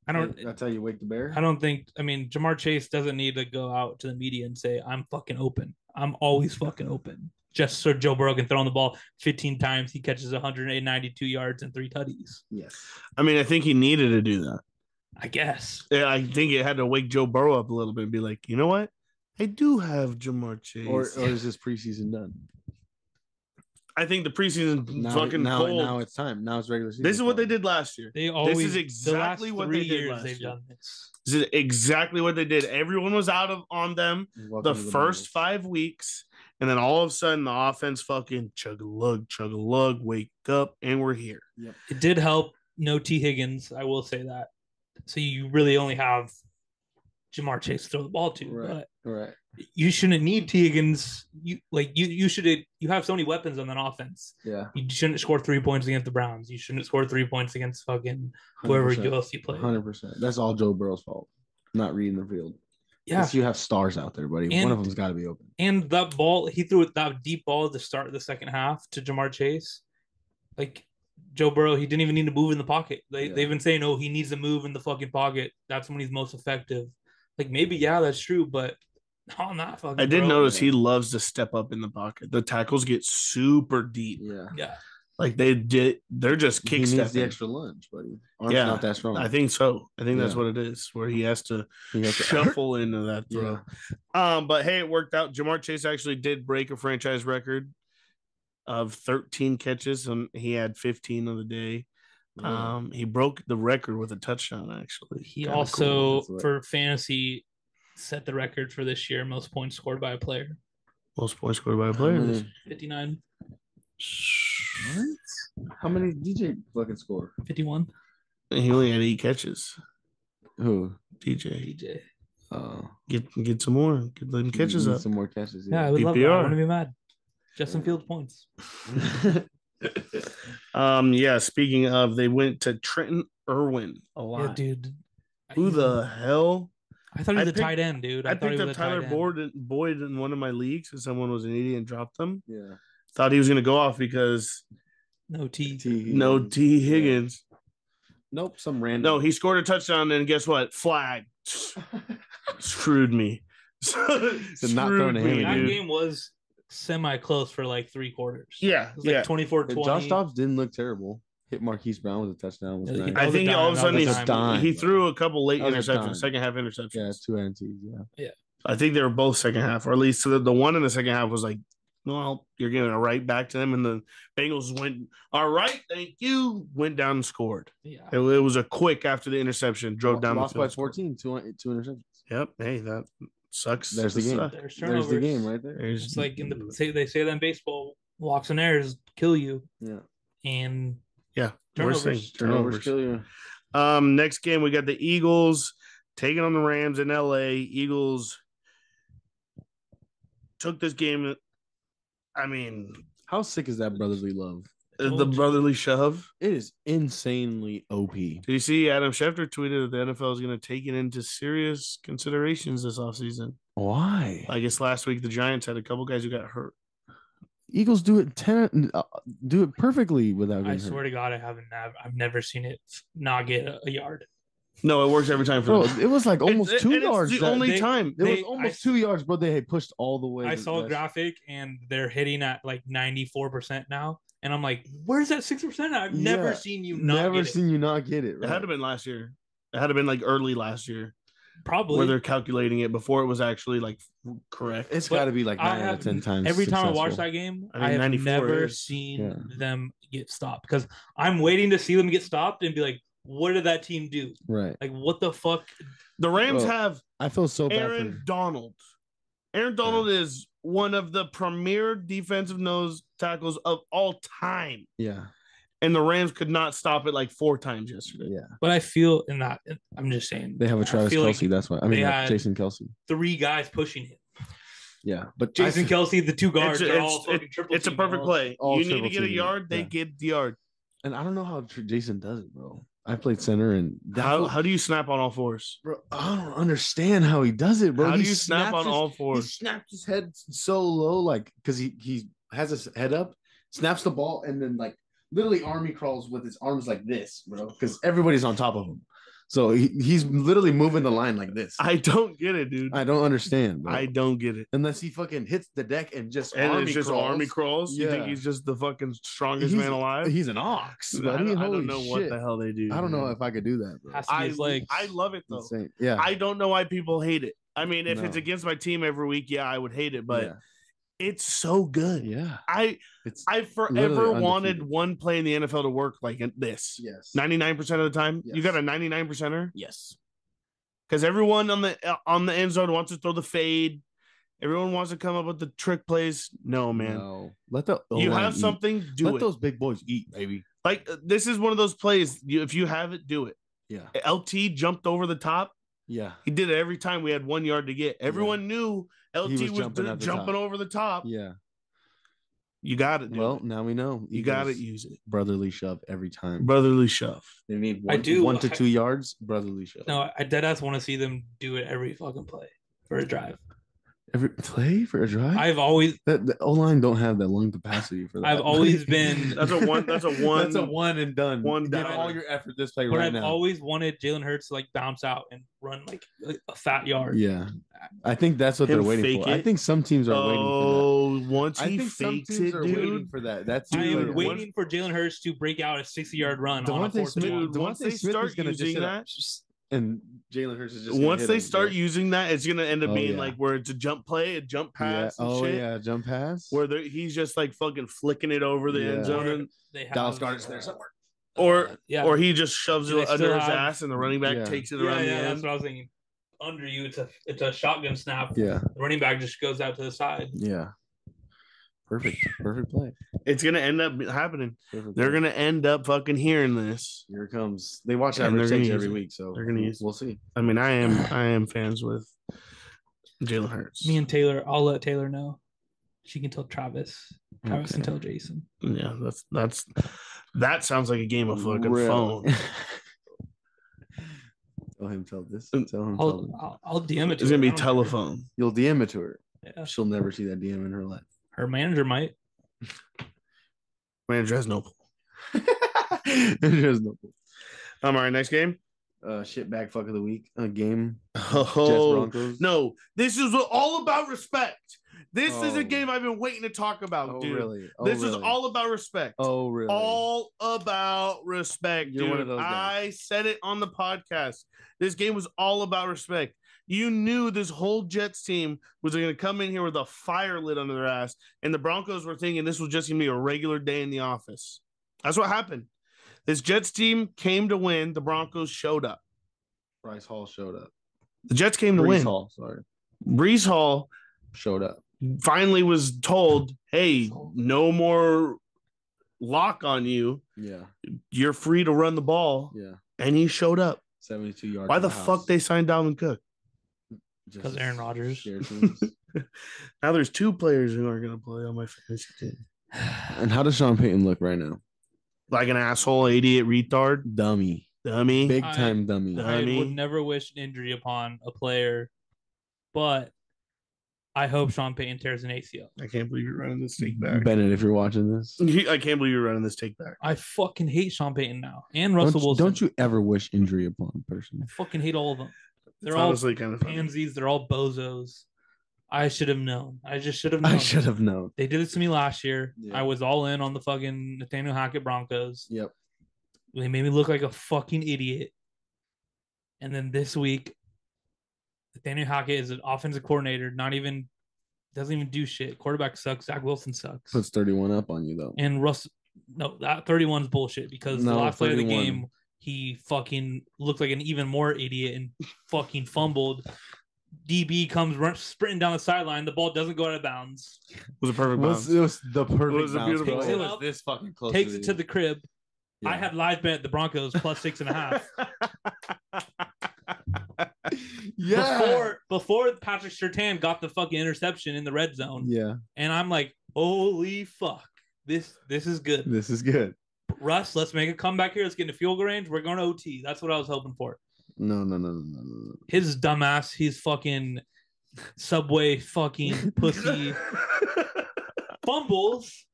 I don't. That's how you wake the bear. I don't think. I mean, Jamar Chase doesn't need to go out to the media and say, "I'm fucking open. I'm always fucking open." Just so Joe Burrow can throw on the ball 15 times, he catches 192 yards and 3 tutties. Yes. I mean, I think he needed to do that. I guess. Yeah, I think it had to wake Joe Burrow up a little bit and be like, you know what? I do have Jamar Chase. Or is this preseason done? I think the preseason fucking now cold. it's time. Now it's regular season. This is what they time. did last year. They always. is exactly the last what 3 they did years last they've year. done this. This is exactly what they did. Everyone was on them Welcome the to first Bengals. 5 weeks, and then all of a sudden the offense fucking chug a lug, wake up, and we're here. It did help. No T Higgins. I will say that. So you really only have Jamar Chase to throw the ball to. Right. But Right. you shouldn't need T Higgins you have so many weapons on that offense. Yeah. You shouldn't score 3 points against the Browns. You shouldn't score 3 points against fucking whoever 100%. USC played. 100%. That's all Joe Burrow's fault. Not reading the field. Yeah. Because you have stars out there, buddy. One of them's got to be open. And that ball, he threw that deep ball at the start of the second half to Jamar Chase. Like Joe Burrow, he didn't even need to move in the pocket. They've been saying, oh, he needs to move in the fucking pocket. That's when he's most effective. Like maybe, yeah, that's true, but not that fucking. I did notice he loves to step up in the pocket. The tackles get super deep. Yeah. Like they're just kick stepping. He needs the extra lunge, buddy. Arm's not that strong. I think so. I think that's what it is, where he has to shuffle into that throw. Yeah. But hey, it worked out. Jamar Chase actually did break a franchise record of 13 catches, and he had 15 of the day. He broke the record with a touchdown, actually. He also, for fantasy, set the record for this year, most points scored by a player. Most points scored by a player. 59. What? How many DJ fucking score? 51. He only had 8 catches. Who? DJ. Get some more. Get them catches up. Some more catches. Yeah, I would love that. I wouldn't be mad. Justin Fields points. Speaking of, they went to Trenton Irwin a lot. Yeah, dude. Who the hell? I thought he was a tight end, dude. I picked up Tyler Boyd in one of my leagues because someone was an idiot and dropped him. Yeah. Thought he was going to go off because no T Higgins. Nope, some random. No, he scored a touchdown and guess what? Flag. Screwed me. Not throwing a hammy, that game was semi-close for like 3 quarters. Yeah. It was like 24-20. Josh Dobbs didn't look terrible. Hit Marquise Brown with a touchdown. Nice. I think all of a sudden he threw a couple late interceptions, second half interceptions. Yeah, 2 NTs. Yeah. I think they were both second half, or at least the one in the second half was like, well, you're giving it right back to them. And the Bengals went, all right, thank you. Went down and scored. Yeah. It was a quick after the interception, drove down lost the field. by 14, two interceptions. Yep. Hey, that sucks. There's the game. There's the game right there. It's like they say that in baseball, walks and errors kill you. Yeah. And turnovers kill you. Next game, we got the Eagles taking on the Rams in LA. Eagles took this game. I mean, how sick is that brotherly love? The brotherly shove. It is insanely OP. Did you see Adam Schefter tweeted that the NFL is going to take it into serious considerations this offseason? Why? I guess last week the Giants had a couple guys who got hurt. Eagles do it perfectly without. I swear to God, I've never seen it not get a yard. No, it works every time for them. It was like almost 2 yards. It's the only time. It was almost 2 yards, but they had pushed all the way. I saw a graphic and they're hitting at like 94% now. And I'm like, where's that 6%? I've never seen you not get it. Right? It had to have been last year. It had to have been like early last year. Probably. Where they're calculating it before it was actually like correct. It's got to be like 9 out of 10 times. Every time I watch that game, I have never seen them get stopped because I'm waiting to see them get stopped and be like, what did that team do? Right. Like, what the fuck? The Rams have I feel so bad Aaron Donald. Aaron Donald is one of the premier defensive nose tackles of all time. Yeah. And the Rams could not stop it like 4 times yesterday. Yeah. But I feel in that, I'm just saying. They have a Travis Kelce. That's why. I mean, Jason Kelce. 3 guys pushing him. Yeah. But Jason Kelce, the 2 guards are all fucking triple. It's a perfect play. You need to get a yard, they get the yard. And I don't know how Jason does it, bro. I played center, and how do you snap on all 4s? Bro, I don't understand how he does it, bro. How do you snap on all 4s? He snapped his head so low, like because he has his head up, snaps the ball, and then like literally army crawls with his arms like this, bro. Because everybody's on top of him, so he's literally moving the line like this. I don't get it, dude. I don't understand. Bro. I don't get it. Unless he fucking hits the deck and just army crawls. Yeah. You think he's just the fucking strongest man alive? He's an ox. I don't know what the hell they do. I don't know if I could do that, bro. I love it though. Insane. Yeah. I don't know why people hate it. I mean, if it's against my team every week, yeah, I would hate it, but it's so good. Yeah. I forever wanted one play in the NFL to work like this. Yes. 99% of the time. Yes. You got a 99%er? Yes. Because everyone on the end zone wants to throw the fade. Everyone wants to come up with the trick plays. No, man. No. Let the you have something, do it. Let those big boys eat, baby. Like this is one of those plays. If you have it, do it. Yeah. LT jumped over the top. Yeah. He did it every time we had 1 yard to get. Everyone knew LT was was jumping at the jumping top. over the top. Yeah. You got it, dude. Well, now we know. You got to use it. Brotherly shove every time. Brotherly shove. They need I do- 1 to 2 yards. Brotherly shove. No, I deadass want to see them do it every fucking play for a drive. Every play for a drive. I've always The O line don't have that lung capacity for that. I've always been That's a one. That's a one. That's a one and done. One Give downer. all your effort this play but right I've now. always wanted Jalen Hurts to like bounce out and run like a fat yard. Yeah, I think that's what Him they're waiting fake for. I it? think some teams are waiting for Oh, once that. I he think some fakes teams it, are waiting dude. for that. That's I am like, waiting for Jalen Hurts to break out a 60-yard run on a Devontae fourth and one. Smith. Once they Devontae Smith start is gonna just using hit that- and Jalen Hurts is just gonna Once hit they him, start bro. using that, it's gonna end up Oh, being yeah. like where it's a jump play, a jump Yeah. pass, and Oh shit. yeah, jump pass. Where he's just like fucking flicking it over the end Yeah. zone, and, They have, Dallas Goedert's there somewhere. or yeah, or he just shoves Do they it under still his have- ass, and the running back Yeah. takes it yeah, around the that's end. what I was thinking. Under you, it's a shotgun snap. Yeah, The running back just goes out to the side. yeah. Perfect play. It's gonna end up happening. Perfect They're play. gonna end up fucking hearing this. Here it comes. They watch And average they're gonna takes use every it. week, so They're gonna use it. We'll see. I mean, I am fans with Jalen Hurts. Me and Taylor, I'll let Taylor know. She can tell Travis. Travis can Okay. tell Jason. Yeah, that sounds like a game of fucking Real. phone. Tell him tell this. Mm. Tell him tell them. I'll DM it to It's her. gonna be I don't care. telephone. You'll DM it to her. Yeah. She'll never see that DM in her life. Her manager might. Manager has no pull. There's no All right, next game. shit bag fuck of the week. A game. Jets Oh Broncos. no, this is all about respect. This is Oh. a game I've been waiting to talk about, Oh dude. really? Oh, This is really? all about respect. Oh really? All about respect, You're dude. one of those I guys. said it on the podcast. This game was all about respect. You knew this whole Jets team was going to come in here with a fire lit under their ass, and the Broncos were thinking this was just going to be a regular day in the office. That's what happened. This Jets team came to win. The Broncos showed up. Bryce Hall showed up. The Jets came to Brees win. Hall, sorry, Brees Hall showed up. finally was told, hey, no more lock on you. Yeah, You're free to run the ball. yeah. And he showed up. 72 yards. Why to the house. fuck they signed Dalvin Cook? Just Because Aaron Rodgers. share teams. Now there's two players who aren't going to play on my fantasy team. And how does Sean Payton look right now? Like an asshole, idiot, retard, Dummy, dummy. big time dummy. Dummy. I mean- would never wish an injury upon a player, but I hope Sean Payton tears an ACL. I can't believe you're running this take back. Bennett, if you're watching this, I can't believe you're running this take back. I fucking hate Sean Payton now and Russell Wilson. don't you ever wish injury upon a person? I fucking hate all of them. It's They're all honestly kind of funny. pansies. They're all bozos. I should have known. I just should have known. I should have known. They did it to me last year. Yeah. I was all in on the fucking Nathaniel Hackett Broncos. Yep. They made me look like a fucking idiot. And then this week, Nathaniel Hackett is an offensive coordinator, doesn't even do shit. Quarterback sucks. Zach Wilson sucks. Puts 31 up on you though. And that 31's bullshit because the No, last play of the 31. game, he fucking looked like an even more idiot and fucking fumbled. DB comes sprinting down the sideline. The ball doesn't go out of bounds. It was a perfect bounce. It was the perfect It was a bounce, beautiful bro. hit. It was this fucking close. Takes it to the crib. Yeah. I had live bet the Broncos plus 6.5. Before Patrick Surtain got the fucking interception in the red zone. Yeah, And I'm like, holy fuck. This is good. this is good. Russ, let's make a comeback here. Let's get in the field goal range. We're going to OT. That's what I was hoping for. No. His dumbass, he's fucking Subway fucking pussy fumbles.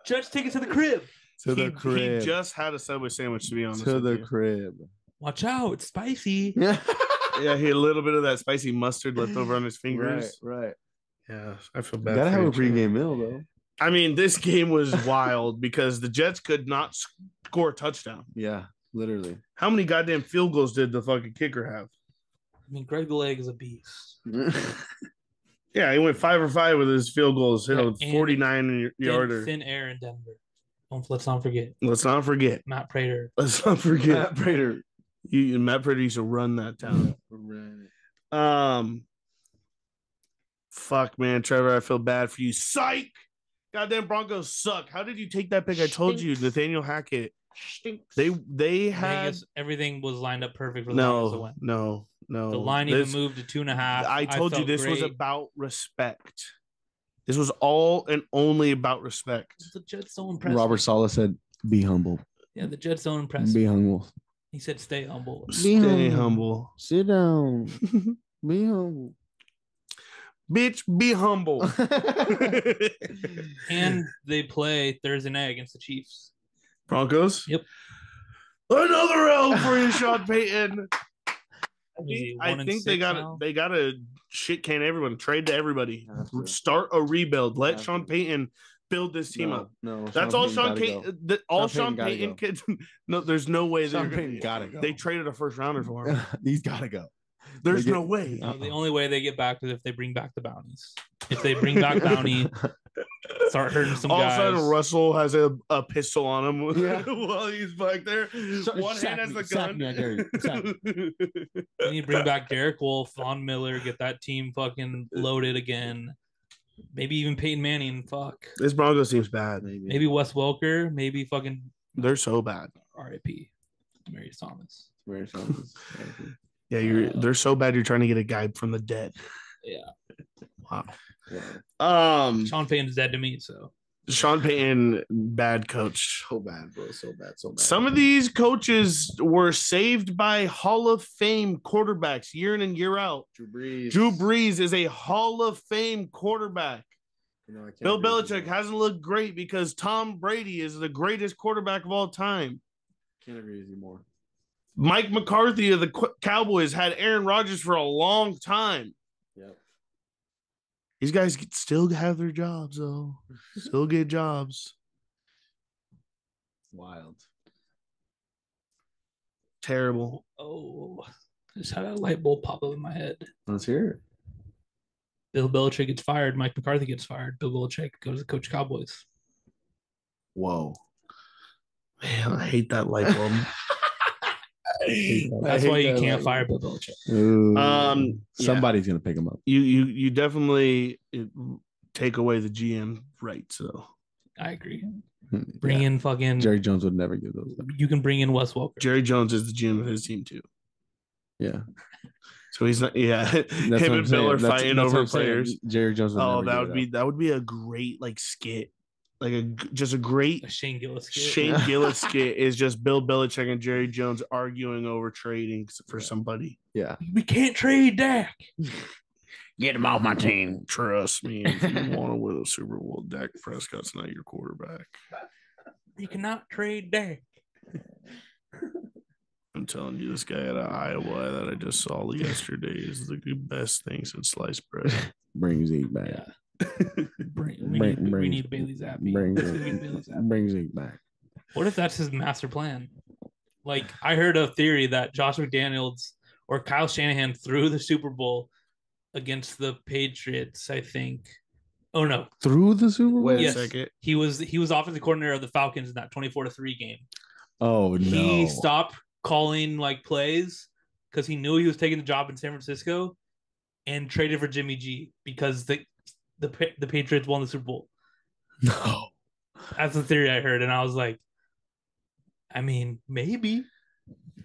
Judge take it to the crib. To the crib. He just had a Subway sandwich, to be honest. to with the you. crib. Watch out, it's spicy. Yeah. Yeah, he had a little bit of that spicy mustard left over on his fingers. Right. Yeah, I feel bad. Gotta for have a you. pregame meal though. I mean, this game was wild because the Jets could not score a touchdown. Yeah, literally. How many goddamn field goals did the fucking kicker have? I mean, Greg the Leg is a beast. Yeah, he went 5 for 5 with his field goals. Hit a And 49 yarder. Thin air in Denver. Let's not forget Let's not forget. Matt Prater. Let's not forget. Matt Prater. Matt Prater used to run that town. Fuck, man, Trevor, I feel bad for you. Psych. Goddamn Broncos suck. How did you take that pick? I told you, Nathaniel Hackett. They had Vegas, everything was lined up perfect for the Broncos to win. No, The line even moved to 2.5. I told you felt this was great. about respect. This was all and only about respect. The Jets don't impress Robert me. Saleh said, "Be humble. Yeah, the Jets don't impress Be me. humble. He said, "Stay humble." Stay humble. Sit down. Be humble." Bitch, be humble. And they play Thursday night against the Chiefs. Broncos? Yep. Another L for you, Sean Payton. I and think six they now? got to shit can everyone, trade to everybody, start a rebuild. Let Sean Payton build this team up. No, That's all Sean Payton. All Sean Payton could. No, there's no way Sean Payton gotta go. They traded a first rounder for him. He's gotta go. There's no way. No, the only way they get back is if they bring back the bounties. If they bring back bounty, start hurting some all guys. All of a sudden, Russell has a pistol on him Yeah. while he's back there. One hand has the gun. Then you bring back Derek Wolf, Von Miller, get that team fucking loaded again. Maybe even Peyton Manning. Fuck. This Broncos seems bad. Maybe Wes Welker. Maybe fucking. They're so bad. R.I.P. Marius Thomas. Yeah, they're so bad. You're trying to get a guy from the dead. Yeah. Wow. Sean Payton's dead to me. So Sean Payton, bad coach. So bad, bro. So bad. Some of these coaches were saved by Hall of Fame quarterbacks year in and year out. Drew Brees is a Hall of Fame quarterback. Bill Belichick hasn't looked great because Tom Brady is the greatest quarterback of all time. Can't agree with you more. Mike McCarthy of the Cowboys had Aaron Rodgers for a long time. Yep. These guys still have their jobs, though. Still get jobs. Wild. Terrible. Oh, I just had a light bulb pop up in my head. Let's hear it. Bill Belichick gets fired. Mike McCarthy gets fired. Bill Belichick goes to coach Cowboys. Whoa. Man, I hate that light bulb. That's why you can't fire Bill Belichick. Somebody's gonna pick him up. You definitely take away the GM rights, though. I agree. Bring in fucking Jerry Jones would never give those up. You can bring in Wes Welker. Jerry Jones is the GM of his team too. Yeah. So he's not. Yeah, him and Bill are fighting over players. Jerry Jones. That would be a great skit. Like a great Shane Gillis skit. Shane Gillis skit is just Bill Belichick and Jerry Jones arguing over trading for somebody. Yeah, we can't trade Dak. Get him off my team. Trust me, if you want to win a Super Bowl, Dak Prescott's not your quarterback. You cannot trade Dak. I'm telling you, this guy out of Iowa that I just saw yesterday is the best thing since sliced bread. Bring Zeke back. Yeah. We need Bailey Zappi. Bring Zeke back. What if that's his master plan? Like, I heard a theory that Josh McDaniels or Kyle Shanahan threw the Super Bowl against the Patriots, I think. Oh no. Through the Super Bowl? Wait a second. He was offensive coordinator of the Falcons in that 24-3 game. Oh no. He stopped calling plays because he knew he was taking the job in San Francisco and traded for Jimmy G because the Patriots won the Super Bowl. No. That's the theory I heard, and I was like, I mean, maybe.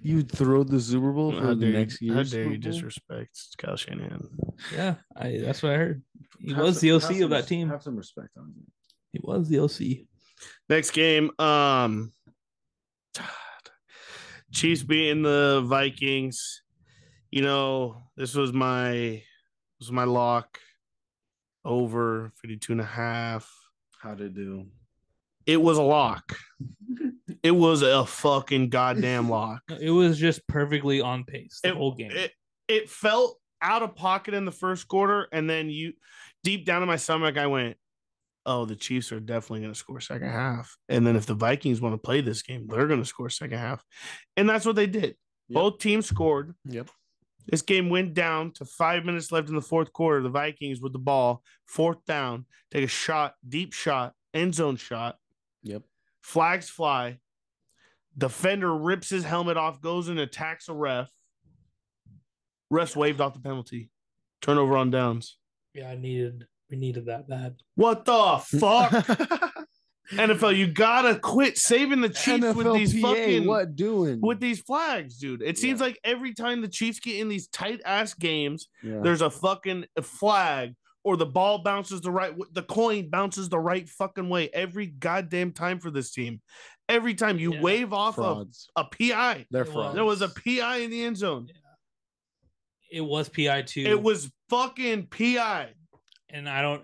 You throw the Super Bowl for the next year? How dare you disrespect Kyle Shanahan? Yeah, that's what I heard. He was the OC of that team. Have some respect on him. He was the OC. Next game, Chiefs beating the Vikings. This was my lock. Over 52.5. How'd it do? It was a lock. It was a fucking goddamn lock. It was just perfectly on pace the whole game. It felt out of pocket in the first quarter, and then deep down in my stomach, I went, oh, the Chiefs are definitely going to score second half. And then if the Vikings want to play this game, they're going to score second half. And that's what they did. Yep. Both teams scored. Yep. This game went down to 5 minutes left in the fourth quarter. The Vikings with the ball, fourth down, take a shot, deep shot, end zone shot. Yep. Flags fly. Defender rips his helmet off, goes and attacks a ref. Refs waved off the penalty. Turnover on downs. Yeah, we needed that bad. What the fuck? NFL, you gotta quit saving the Chiefs with these fucking what doing with these flags, dude. It seems like every time the Chiefs get in these tight ass games, there's a fucking flag or the ball bounces the coin bounces the right fucking way every goddamn time for this team. Every time you wave off frauds. of a PI, They're frauds. There was a PI in the end zone. Yeah. It was PI too. It was fucking PI. And I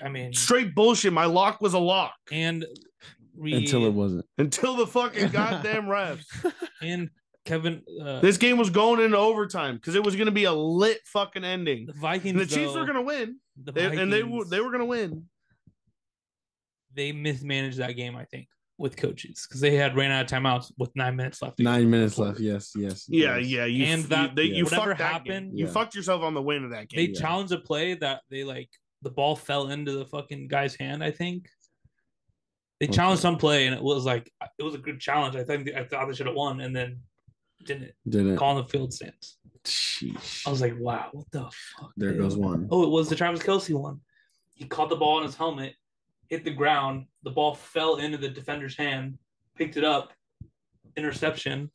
mean, straight bullshit. My lock was a lock. And until it wasn't. Until the fucking goddamn refs. And Kevin, this game was going into overtime because it was going to be a lit fucking ending. The Vikings, and the Chiefs were going to win, they were going to win. They mismanaged that game, I think, with coaches because they ran out of timeouts with 9 minutes left. 9 minutes left. Yes. Yeah. You fucked that happened. Game. You fucked yourself on the win of that game. They challenged a play that the ball fell into the fucking guy's hand. I think they challenged some play and it was a good challenge. I thought they should have won and then didn't call in the field stance. Sheesh. I was like, wow, what the fuck? There goes one. Oh, it was the Travis Kelce one. He caught the ball in his helmet, hit the ground. The ball fell into the defender's hand, picked it up, interception.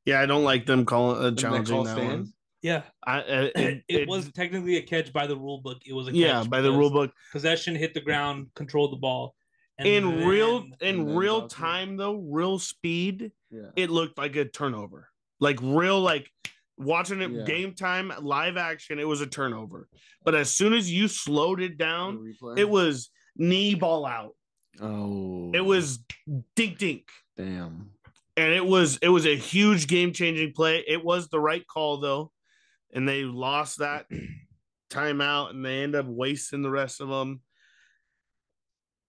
Yeah, I don't like them challenging that one. Yeah, it was technically a catch by the rule book. It was a catch by the rule book. Possession, hit the ground, controlled the ball. In real time though, real speed, it looked like a turnover. Like watching it game time, live action, it was a turnover. But as soon as you slowed it down, it was knee ball out. Oh, it was dink. Damn. And it was a huge game changing play. It was the right call though, and they lost that timeout, and they end up wasting the rest of them.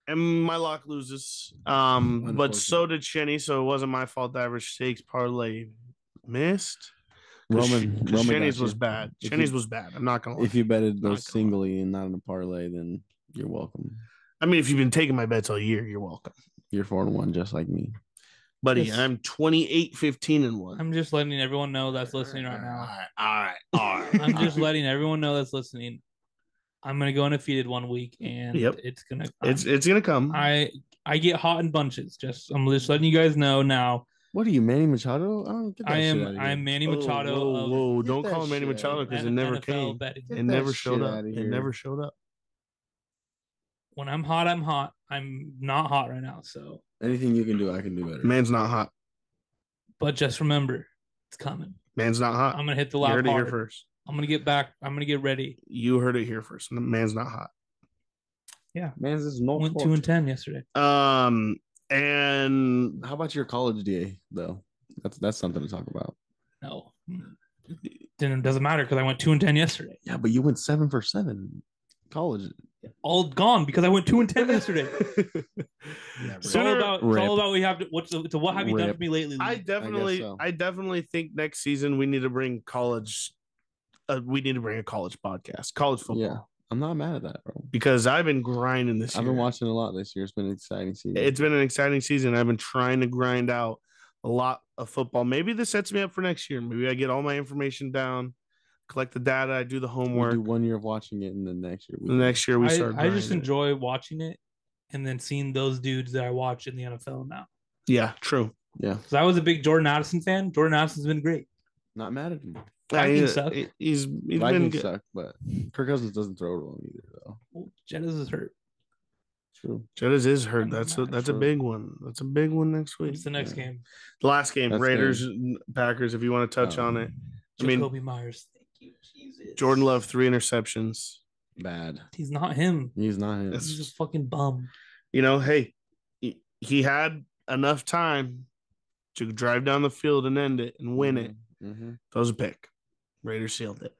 And my lock loses. But so did Shenny, so it wasn't my fault that Irish Steaks parlay missed. Roman Shenny's was bad. Shenny's was bad. I'm not gonna lie. If you betted those singly and not in a parlay, then you're welcome. I mean, if you've been taking my bets all year, you're welcome. You're 4-1, just like me. Buddy, yes. I'm 28-15-1. I'm just letting everyone know that's listening right now. All right. I'm just letting everyone know that's listening. I'm gonna go undefeated 1 week, and it's gonna come. I get hot in bunches. I'm just letting you guys know now. What are you, Manny Machado? I don't get that I'm Manny Machado. Whoa! Don't call him Manny Machado because it never came. It never showed up. It never showed up. When I'm hot, I'm hot. I'm not hot right now, so anything you can do, I can do better. Man's not hot. But just remember, it's coming. Man's not hot. I'm gonna hit the loud part. You heard it here first. I'm gonna get back. I'm gonna get ready. You heard it here first. Man's not hot. Yeah, Man's is not. Went 2-10 yesterday. And how about your college DA though? That's something to talk about. No, then it doesn't matter because I went 2-10 yesterday. Yeah, but you went 7 for 7 college. All gone because I went 2-10 yesterday. It's all about what we have to. What have you done for me lately? I definitely think next season we need to bring college. We need to bring a college podcast, college football. Yeah, I'm not mad at that, bro. Because I've been grinding this year. I've been watching a lot this year. It's been an exciting season. It's been an exciting season. I've been trying to grind out a lot of football. Maybe this sets me up for next year. Maybe I get all my information down, collect the data, I do the homework. We do 1 year of watching it, and then next year we start. I just enjoy watching it, and then seeing those dudes that I watch in the NFL now. Yeah, true. Yeah, because I was a big Jordan Addison fan. Jordan Addison's been great. Not mad at him. Vikings suck. He's been good. Suck, but Kirk Cousins doesn't throw to him either, though. Well, Jettas is hurt. True. Jettas is hurt. That's a big one. That's a big one next week. What's the next game? The last game, Raiders, Packers. If you want to touch on it, Jacoby Myers. Thank you, Jesus. Jordan Love 3 interceptions. Bad. He's not him. He's not him. He's just fucking bum. Hey, he had enough time to drive down the field and end it and win it. Mm-hmm. That was a pick. Raiders sealed it.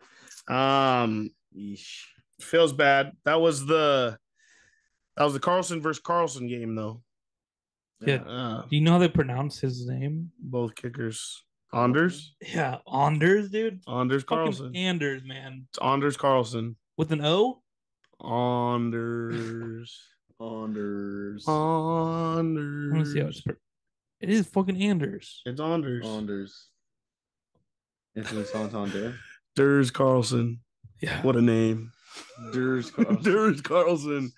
Feels bad. That was the Carlson versus Carlson game, though. Yeah. Do you know how they pronounce his name? Both kickers. Anders? Yeah, Anders, dude. Anders Carlson. Anders, man. It's Anders Carlson. With an O? Anders. Anders. Let me see how it is fucking Anders. It's Anders. Anthony Santander. Durs Carlson. Yeah. What a name. Durs Carlson. Durs Carlson.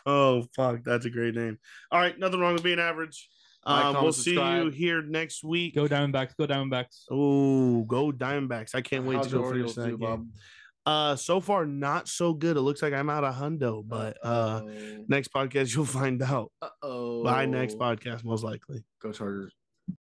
Oh fuck, that's a great name. All right, nothing wrong with being average. Comment, We'll see subscribe. you here next week. Go Diamondbacks. Go Diamondbacks. Oh, go Diamondbacks. I can't wait How's to go your finish Orioles that do, game. Bob? So far not so good. It looks like I'm out of hundo, but next podcast you'll find out. Uh-oh. By next podcast, most likely. Go Chargers.